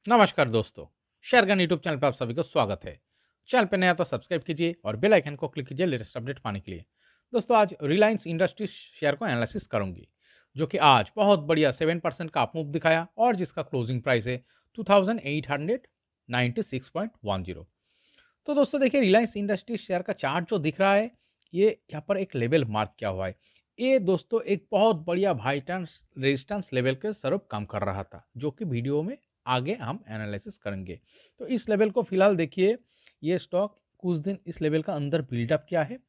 नमस्कार दोस्तों, शेयरगन YouTube channel पर आप सभी को स्वागत है। चैनल पे नया तो सब्सक्राइब कीजिए और बेल आइकन को क्लिक कीजिए लेटेस्ट अपडेट पाने के लिए। दोस्तों आज रिलायंस इंडस्ट्रीज शेयर को एनालिसिस करूंगी, जो कि आज बहुत बढ़िया 7% का अप मूव दिखाया और जिसका क्लोजिंग प्राइस है 2896.10। तो दोस्तों देखिए, रिलायंस इंडस्ट्रीज शेयर का चार्ट जो दिख रहा है, ये यहाँ पर एक लेवल मार्क किया हुआ है। ये दोस्तों एक बहुत बढ़िया भाईटांस रेजिस्टेंस लेवल के स्वरूप काम कर रहा था, जो कि वीडियो में आगे हम एनालिसिस करेंगे। तो इस लेवल को फिलहाल देखिए, ये स्टॉक कुछ दिन इस लेवल का अंदर बिल्डअप किया है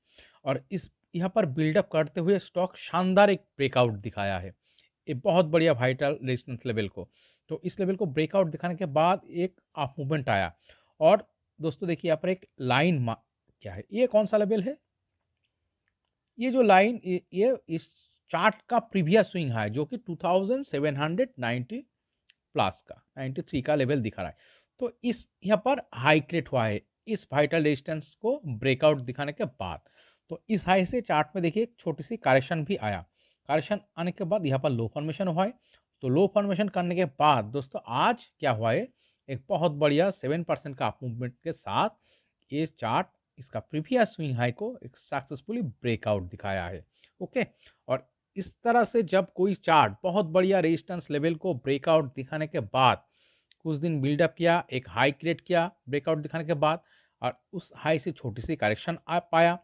और इस यहाँ पर बिल्डअप करते हुए स्टॉक शानदार एक ब्रेकआउट दिखाया है, ये बहुत बढ़िया वाइटल रेजिस्टेंस लेवल को। तो इस लेवल को ब्रेकआउट दिखाने के बाद एक अप मूवमेंट आया और दोस्तों देखिए यहाँ पर एक लाइन क्या है, ये कौन सा लेवल है, ये जो लाइन ये इस चार्ट का प्रीवियस स्विंग है, जो कि 2790 प्लस का 93 का लेवल दिखा रहा है। तो इस यहाँ पर हाई क्रिएट हुआ है इस वाइटल रेजिस्टेंस को ब्रेकआउट दिखाने के बाद। तो इस हाई से चार्ट में देखिए एक छोटी सी करेक्शन भी आया, करेक्शन आने के बाद यहाँ पर लो फॉर्मेशन हुआ है। तो लो फॉर्मेशन करने के बाद दोस्तों आज क्या हुआ है, एक बहुत बढ़िया 7% का अप मूवमेंट के साथ ये चार्ट इसका प्रीवियस स्विंग हाई को एक सक्सेसफुली ब्रेकआउट दिखाया है। ओके, और इस तरह से जब कोई चार्ट बहुत बढ़िया रेजिस्टेंस लेवल को ब्रेकआउट दिखाने के बाद कुछ दिन बिल्डअप किया, एक हाई क्रिएट किया ब्रेकआउट दिखाने के बाद, और उस हाई से छोटी सी करेक्शन आ पाया,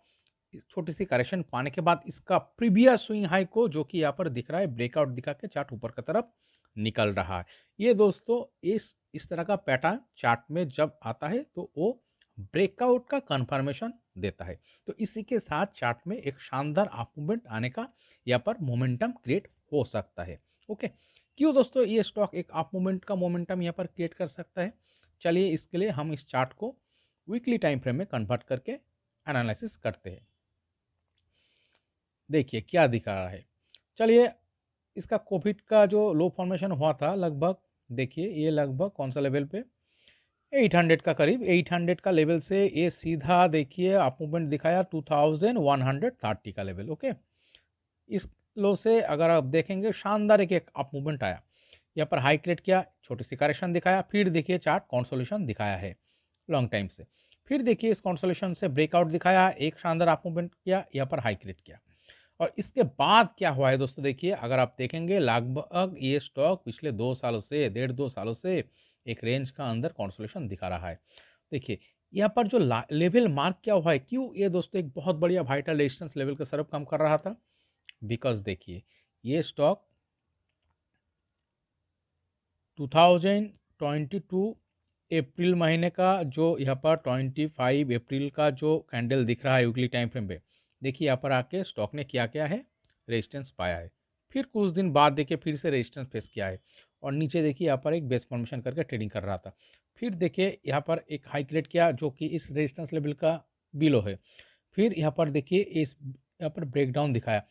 इस छोटी सी करेक्शन पाने के बाद इसका प्रीवियस स्विंग हाई को, जो कि यहाँ पर दिख रहा है, ब्रेकआउट दिखा के चार्ट ऊपर की तरफ निकल रहा है। ये दोस्तों इस तरह का पैटर्न चार्ट में जब आता है तो वो ब्रेकआउट का कंफर्मेशन देता है। तो इसी के साथ चार्ट में एक शानदार अप मूवमेंट आने का यहाँ पर मोमेंटम क्रिएट हो सकता है। ओके, क्यों दोस्तों ये स्टॉक एक अप मूवमेंट का मोमेंटम यहाँ पर क्रिएट कर सकता है, चलिए इसके लिए हम इस चार्ट को वीकली टाइम फ्रेम में कन्वर्ट करके एनालिसिस करते हैं। देखिए क्या दिखा रहा है, चलिए इसका कोविड का जो लो फॉर्मेशन हुआ था लगभग, देखिए ये लगभग कौन सा लेवल पे, 800 का करीब, 800 का लेवल से ये सीधा देखिए अप मूवमेंट दिखाया 2130 का लेवल। ओके, इस लो से अगर आप देखेंगे शानदार एक अप मूवमेंट आया, यहाँ पर हाई क्रिएट किया, छोटी सी करेक्शन दिखाया, फिर देखिए चार्ट कॉन्सोलेशन दिखाया है लॉन्ग टाइम से, फिर देखिए इस कॉन्सोलेशन से ब्रेकआउट दिखाया, एक शानदार अप मूवमेंट किया, यहाँ पर हाई क्रिएट किया। और इसके बाद क्या हुआ है दोस्तों, देखिए अगर आप देखेंगे लगभग ये स्टॉक पिछले 2 सालों से, 1.5-2 सालों से एक रेंज का अंदर कॉन्सोलेशन दिखा रहा है। देखिए यहाँ पर जो लेवल मार्क क्या हुआ है, क्यों ये दोस्तों एक बहुत बढ़िया वाइटल रेजिस्टेंस लेवल के तरफ काम कर रहा था, बिकॉज देखिए ये स्टॉक 2022 अप्रैल महीने का जो यहाँ पर 25 अप्रैल का जो कैंडल दिख रहा है वीकली टाइम फ्रेम पे, देखिए यहाँ पर आके स्टॉक ने क्या किया है, रेजिस्टेंस पाया है, फिर कुछ दिन बाद देखिए फिर से रेजिस्टेंस फेस किया है और नीचे देखिए यहाँ पर एक बेस फॉर्मेशन करके ट्रेडिंग कर रहा था। फिर देखिए यहाँ पर एक हाई क्रिएट किया जो कि इस रेजिस्टेंस लेवल का बिलो है, फिर यहाँ पर देखिए इस यहाँ पर ब्रेकडाउन दिखाया,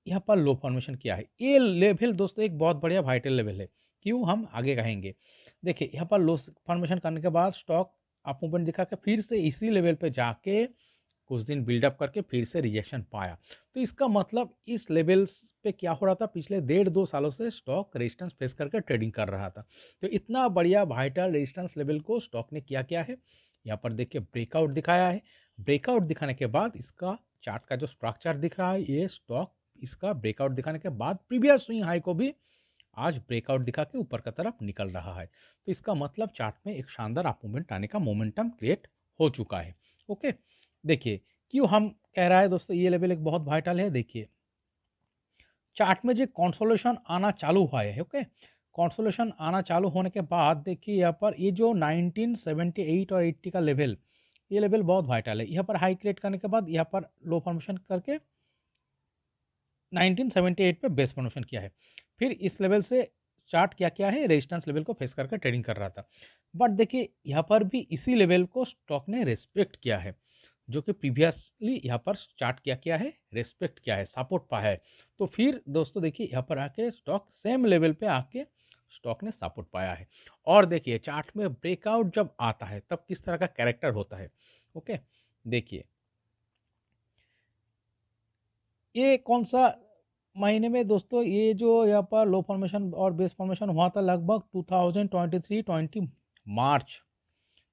यहाँ पर लो फॉर्मेशन किया है। ये लेवल दोस्तों एक बहुत बढ़िया वाइटल लेवल है, क्यों हम आगे कहेंगे। देखिए यहाँ पर लो फॉर्मेशन करने के बाद स्टॉक अप मूवमेंट दिखा के फिर से इसी लेवल पे जाके कुछ दिन बिल्डअप करके फिर से रिजेक्शन पाया। तो इसका मतलब इस लेवल पे क्या हो रहा था, पिछले 1.5-2 सालों से स्टॉक रेजिस्टेंस फेस करके ट्रेडिंग कर रहा था। तो इतना बढ़िया वाइटल रेजिस्टेंस लेवल को स्टॉक ने क्या है, यहाँ पर देखिए ब्रेकआउट दिखाया है। ब्रेकआउट दिखाने के बाद इसका चार्ट का जो स्ट्रक्चर दिख रहा है, ये स्टॉक इसका ब्रेकआउट दिखाने के बाद प्रीवियस स्विंग हाई को भी आज ब्रेकआउट दिखा के ऊपर की तरफ निकल रहा है। तो इसका मतलब चार्ट में एक शानदार अप मूवमेंट आने का मोमेंटम क्रिएट हो चुका है। ओके, देखिए क्यों हम कह रहा है दोस्तों ये लेवल एक बहुत वाइटल है। देखिए चार्ट में जो कंसोलिडेशन आना चालू हुआ है, ओके, कंसोलिडेशन आना चालू होने के बाद देखिए यहाँ पर ये जो 1978 और 80 का लेवल, ये लेवल बहुत वाइटल है। यहाँ पर हाई क्रिएट करने के बाद यहाँ पर लो फॉर्मेशन करके 1978 पे बेस फॉर्मेशन किया है, फिर इस लेवल से चार्ट क्या है, रेजिस्टेंस लेवल को फेस करके ट्रेडिंग कर रहा था। बट देखिए यहाँ पर भी इसी लेवल को स्टॉक ने रेस्पेक्ट किया है, जो कि प्रीवियसली यहाँ पर चार्ट क्या है, रेस्पेक्ट किया है, सपोर्ट पाया है। तो फिर दोस्तों देखिए यहाँ पर आके स्टॉक सेम लेवल पे आके स्टॉक ने सपोर्ट पाया है। और देखिए चार्ट में ब्रेकआउट जब आता है तब किस तरह का कैरेक्टर होता है। ओके, देखिए ये कौन सा महीने में दोस्तों ये जो यहाँ पर लो फॉर्मेशन और बेस फॉर्मेशन हुआ था लगभग 2023-20 मार्च।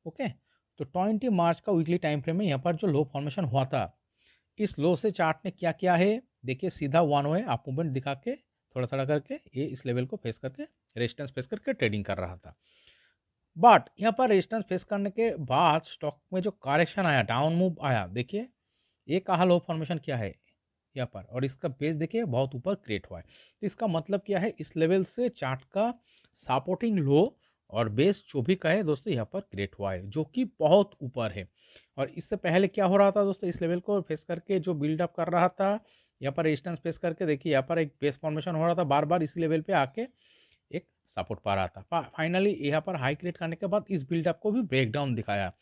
ओके, तो 20 मार्च का वीकली टाइम फ्रेम में यहाँ पर जो लो फॉर्मेशन हुआ था, इस लो से चार्ट ने क्या किया है, देखिए सीधा वन वे अप मूवमेंट दिखा के थोड़ा थोड़ा करके ये इस लेवल को फेस करके रेजिस्टेंस फेस करके ट्रेडिंग कर रहा था। बट यहाँ पर रेजिस्टेंस फेस करने के बाद स्टॉक में जो करेक्शन आया, डाउन मूव आया, देखिए ये कहा लो फॉर्मेशन क्या है यहाँ पर, और इसका बेस देखिए बहुत ऊपर क्रिएट हुआ है। तो इसका मतलब क्या है, इस लेवल से चार्ट का सपोर्टिंग लो और बेस जो भी कहे दोस्तों यहाँ पर क्रिएट हुआ है, जो कि बहुत ऊपर है। और इससे पहले क्या हो रहा था दोस्तों, इस लेवल को फेस करके जो बिल्डअप कर रहा था, यहाँ पर रेजिस्टेंस फेस करके देखिए यहाँ पर एक बेस फॉर्मेशन हो रहा था, बार बार इसी लेवल पे आके एक सपोर्ट पा रहा था। फाइनली यहाँ पर हाई क्रिएट करने के बाद इस बिल्डअप को भी ब्रेक डाउन दिखाया।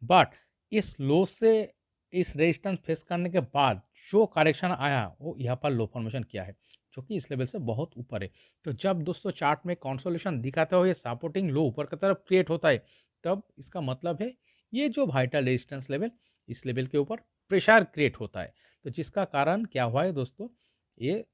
बट इस लो से इस रेजिस्टेंस फेस करने के बाद जो करेक्शन आया वो यहाँ पर लो फॉर्मेशन किया है, जो कि इस लेवल से बहुत ऊपर है। तो जब दोस्तों चार्ट में कंसोलिडेशन दिखाते हुए सपोर्टिंग लो ऊपर की तरफ क्रिएट होता है, तब इसका मतलब है ये जो वाइटल रेजिस्टेंस लेवल, इस लेवल के ऊपर प्रेशर क्रिएट होता है। तो जिसका कारण क्या हुआ है दोस्तों, ये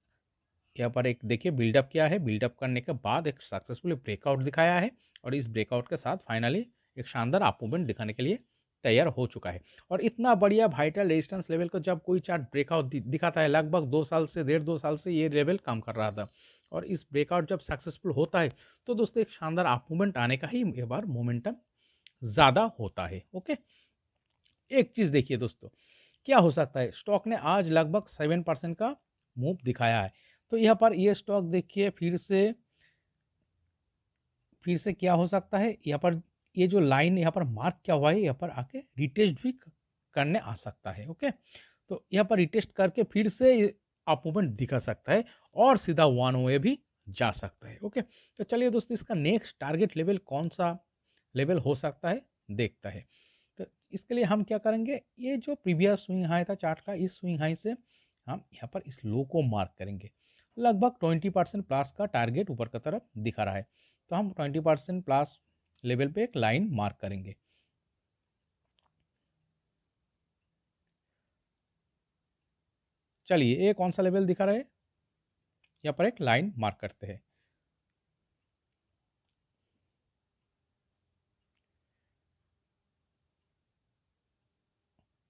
यहाँ पर एक देखिए बिल्डअप किया है, बिल्डअप करने के बाद एक सक्सेसफुली ब्रेकआउट दिखाया है, और इस ब्रेकआउट के साथ फाइनली एक शानदार अप मूवमेंट दिखाने के लिए तैयार हो चुका है। और इतना बढ़िया वाइटल रेजिस्टेंस लेवल को जब कोई चार्ट ब्रेकआउट दिखाता है, लगभग 2 साल से 1.5-2 साल से ये लेवल काम कर रहा था, और इस ब्रेकआउट जब सक्सेसफुल होता है तो दोस्तों एक शानदार अप मूवमेंट आने का ही एक बार मोमेंटम ज़्यादा होता है। ओके, एक चीज़ देखिए दोस्तों, क्या हो सकता है, स्टॉक ने आज लगभग 7% का मूव दिखाया है। तो यहाँ पर ये स्टॉक देखिए फिर से क्या हो सकता है, यहाँ पर ये जो लाइन यहाँ पर मार्क क्या हुआ है, यहाँ पर आके रिटेस्ट भी करने आ सकता है। ओके, तो यहाँ पर रिटेस्ट करके फिर से अप मूवमेंट दिखा सकता है और सीधा वन वे भी जा सकता है। ओके, तो चलिए दोस्तों इसका नेक्स्ट टारगेट लेवल कौन सा लेवल हो सकता है देखता है। तो इसके लिए हम क्या करेंगे, ये जो प्रीवियस स्विंग हाई था चार्ट का, इस स्विंग हाई से हम यहाँ पर इस लो को मार्क करेंगे। लगभग 20% प्लस का टारगेट ऊपर की तरफ दिखा रहा है, तो हम 20% प्लस लेवल पे एक लाइन मार्क करेंगे। चलिए ये कौन सा लेवल दिखा रहा है, यहाँ पर एक लाइन मार्क करते हैं।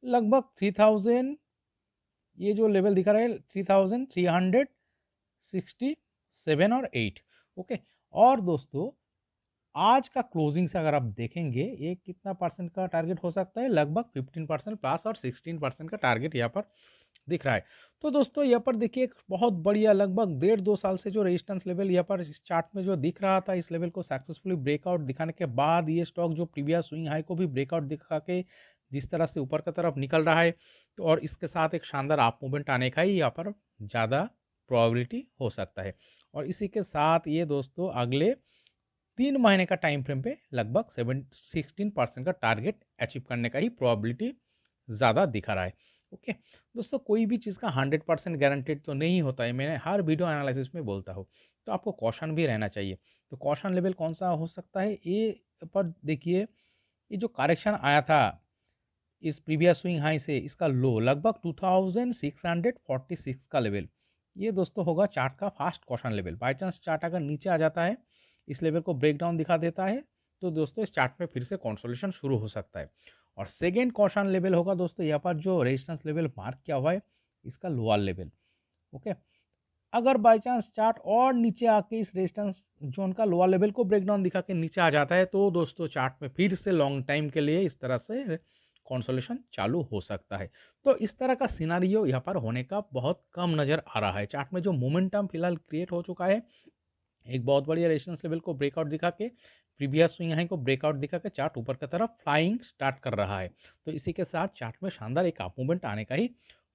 लगभग 3000, ये जो लेवल दिखा रहा है 3367 और 8। ओके, और दोस्तों आज का क्लोजिंग से अगर आप देखेंगे ये कितना परसेंट का टारगेट हो सकता है, लगभग 15% प्लस और 16% का टारगेट यहाँ पर दिख रहा है। तो दोस्तों यहाँ पर देखिए एक बहुत बढ़िया लगभग 1.5-2 साल से जो रेजिस्टेंस लेवल यहाँ पर इस चार्ट में जो दिख रहा था, इस लेवल को सक्सेसफुली ब्रेकआउट दिखाने के बाद ये स्टॉक जो प्रीवियस स्विंग हाई को भी ब्रेकआउट दिखा के जिस तरह से ऊपर की तरफ निकल रहा है, तो और इसके साथ एक शानदार अप मूवमेंट आने का ही यहाँ पर ज़्यादा प्रोबेबिलिटी हो सकता है। और इसी के साथ ये दोस्तों अगले 3 महीने का टाइम फ्रेम पे लगभग 16% का टारगेट अचीव करने का ही प्रोबेबिलिटी ज़्यादा दिखा रहा है। ओके दोस्तों, कोई भी चीज़ का 100% गारंटेड तो नहीं होता है, मैंने हर वीडियो एनालिसिस में बोलता हूँ, तो आपको कॉशन भी रहना चाहिए। तो कॉशन लेवल कौन सा हो सकता है, ये पर देखिए ये जो करेक्शन आया था इस प्रीवियस स्विंग हाई से, इसका लो लगभग 2646 का लेवल, ये दोस्तों होगा चार्ट का fast caution level. By chance chart अगर नीचे आ जाता है, इस लेवल को ब्रेक डाउन दिखा देता है, तो दोस्तों इस चार्ट में फिर से कंसोलिडेशन शुरू हो सकता है। और सेकेंड कॉशन लेवल होगा दोस्तों यहाँ पर जो रेजिस्टेंस लेवल मार्क किया हुआ है, इसका लोअर लेवल। ओके, अगर बाई चांस चार्ट और नीचे आके इस रेजिस्टेंस जोन का लोअर लेवल को ब्रेक डाउन दिखा के नीचे आ जाता है, तो दोस्तों चार्ट में फिर से लॉन्ग टाइम के लिए इस तरह से कंसोलिडेशन चालू हो सकता है। तो इस तरह का सिनारियो यहाँ पर होने का बहुत कम नज़र आ रहा है। चार्ट में जो मोमेंटम फिलहाल क्रिएट हो चुका है, एक बहुत बढ़िया रेजिस्टेंस लेवल को ब्रेकआउट दिखा के, प्रीवियस स्विंग हाई को ब्रेकआउट दिखा के चार्ट ऊपर की तरफ फ्लाइंग स्टार्ट कर रहा है। तो इसी के साथ चार्ट में शानदार एक अप मूवमेंट आने का ही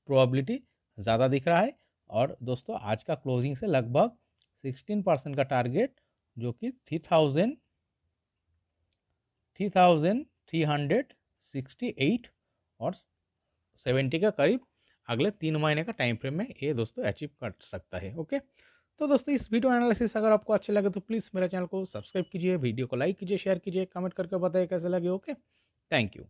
प्रोबेबिलिटी ज़्यादा दिख रहा है। और दोस्तों आज का क्लोजिंग से लगभग 16% का टारगेट, जो कि 3368 और 70 के करीब अगले 3 महीने का टाइम फ्रेम में ये दोस्तों अचीव कर सकता है। ओके, तो दोस्तों इस वीडियो एनालिसिस अगर आपको अच्छे लगे तो प्लीज़ मेरे चैनल को सब्सक्राइब कीजिए, वीडियो को लाइक कीजिए, शेयर कीजिए, कमेंट करके बताइए कैसे लगे। Okay, thank you.